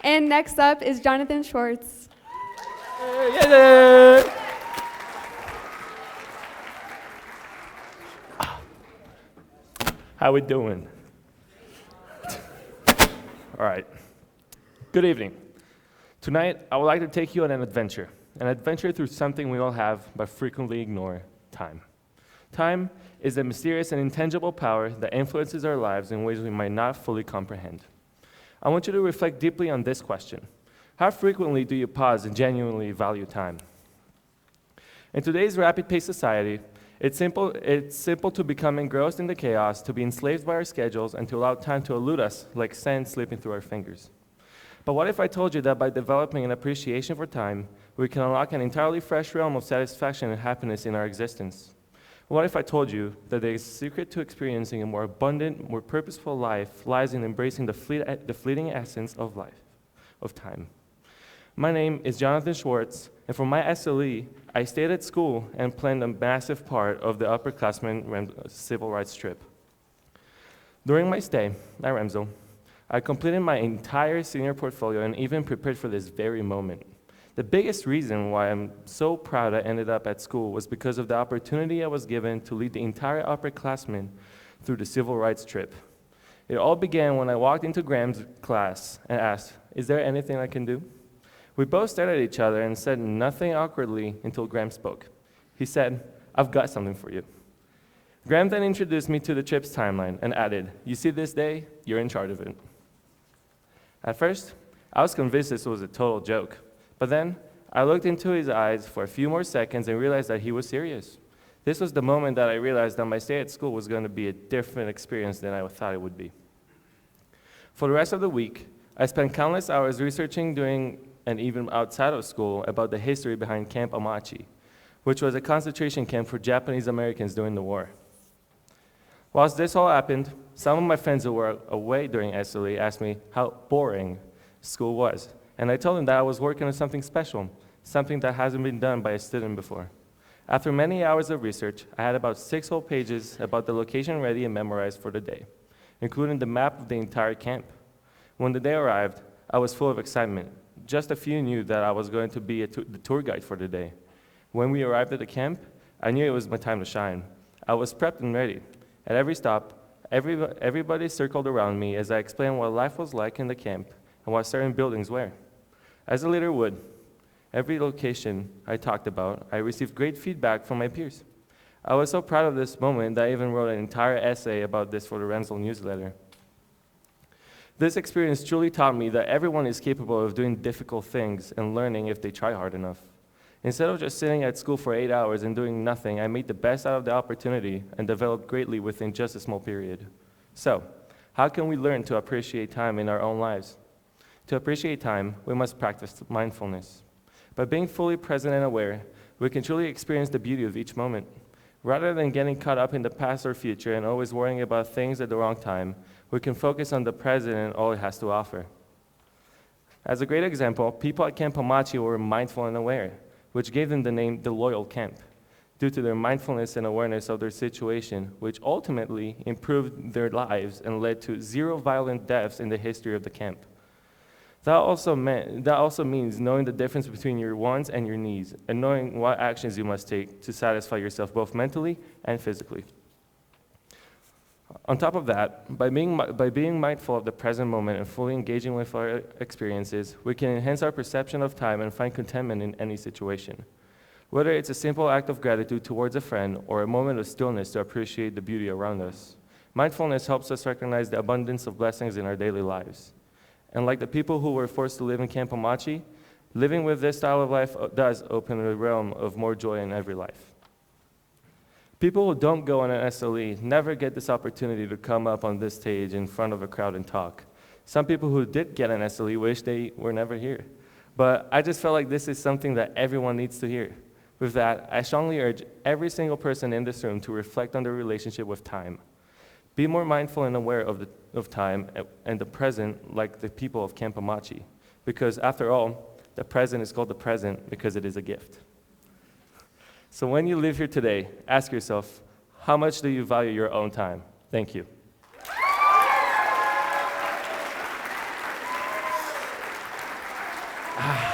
And next up is Jonathan Shvartz. How we doing? All right. Good evening. Tonight, I would like to take you on an adventure through something we all have but frequently ignore: time. Time is a mysterious and intangible power that influences our lives in ways we might not fully comprehend. I want you to reflect deeply on this question: how frequently do you pause and genuinely value time? In today's rapid-paced society, it's simple to become engrossed in the chaos, to be enslaved by our schedules, and to allow time to elude us like sand slipping through our fingers. But what if I told you that by developing an appreciation for time, we can unlock an entirely fresh realm of satisfaction and happiness in our existence? What if I told you that the secret to experiencing a more abundant, more purposeful life lies in embracing the fleeting essence of life, of time? My name is Jonathan Shvartz, and for my SLE, I stayed at school and planned a massive part of the upperclassmen civil rights trip. During my stay at Remsel, I completed my entire senior portfolio and even prepared for this very moment. The biggest reason why I'm so proud I ended up at school was because of the opportunity I was given to lead the entire upperclassmen through the civil rights trip. It all began when I walked into Graham's class and asked, "Is there anything I can do?" We both stared at each other and said nothing awkwardly until Graham spoke. He said, "I've got something for you." Graham then introduced me to the trip's timeline and added, "You see this day? You're in charge of it." At first, I was convinced this was a total joke, but then I looked into his eyes for a few more seconds and realized that he was serious. This was the moment that I realized that my stay at school was going to be a different experience than I thought it would be. For the rest of the week, I spent countless hours researching, doing, and even outside of school, about the history behind Camp Amachi, which was a concentration camp for Japanese Americans during the war. Whilst this all happened, some of my friends who were away during SLE asked me how boring school was, and I told them that I was working on something special, something that hasn't been done by a student before. After many hours of research, I had about 6 whole pages about the location ready and memorized for the day, including the map of the entire camp. When the day arrived, I was full of excitement. Just a few knew that I was going to be the tour guide for the day. When we arrived at the camp, I knew it was my time to shine. I was prepped and ready. At every stop, everybody circled around me as I explained what life was like in the camp and what certain buildings were. As a leader would, every location I talked about, I received great feedback from my peers. I was so proud of this moment that I even wrote an entire essay about this for the Remsel newsletter. This experience truly taught me that everyone is capable of doing difficult things and learning if they try hard enough. Instead of just sitting at school for 8 hours and doing nothing, I made the best out of the opportunity and developed greatly within just a small period. So, how can we learn to appreciate time in our own lives? To appreciate time, we must practice mindfulness. By being fully present and aware, we can truly experience the beauty of each moment. Rather than getting caught up in the past or future and always worrying about things at the wrong time, we can focus on the present and all it has to offer. As a great example, people at Camp Amachi were mindful and aware, which gave them the name the Loyal Camp, due to their mindfulness and awareness of their situation, which ultimately improved their lives and led to 0 violent deaths in the history of the camp. That also means knowing the difference between your wants and your needs, and knowing what actions you must take to satisfy yourself both mentally and physically. On top of that, by being mindful of the present moment and fully engaging with our experiences, we can enhance our perception of time and find contentment in any situation. Whether it's a simple act of gratitude towards a friend or a moment of stillness to appreciate the beauty around us, mindfulness helps us recognize the abundance of blessings in our daily lives. And like the people who were forced to live in Camp Amachi, living with this style of life does open a realm of more joy in every life. People who don't go on an SLE never get this opportunity to come up on this stage in front of a crowd and talk. Some people who did get an SLE wish they were never here. But I just felt like this is something that everyone needs to hear. With that, I strongly urge every single person in this room to reflect on their relationship with time. Be more mindful and aware of time and the present like the people of Camp Amachi. Because after all, the present is called the present because it is a gift. So when you live here today, ask yourself, how much do you value your own time? Thank you. Ah.